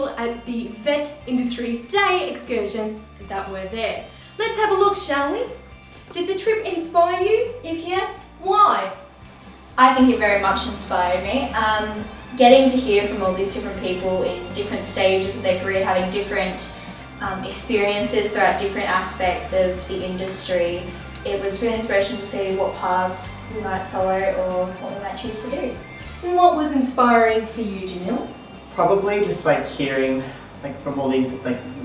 people at the Vet Industry Day excursion that were there. Let's have a look, shall we? Did the trip inspire you? If yes, why? I think it very much inspired me. Getting to hear from all these different people in different stages of their career, having different experiences throughout different aspects of the industry, it was really inspirational to see what paths we might follow or what we might choose to do. And what was inspiring for you, Janelle? Probably just like hearing from all these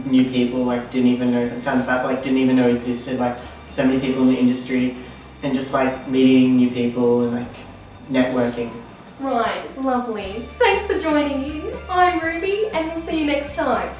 new people didn't even know, it sounds bad, but didn't even know existed, so many people in the industry, and just meeting new people and networking. Right, lovely. Thanks for joining in. I'm Ruby and we'll see you next time.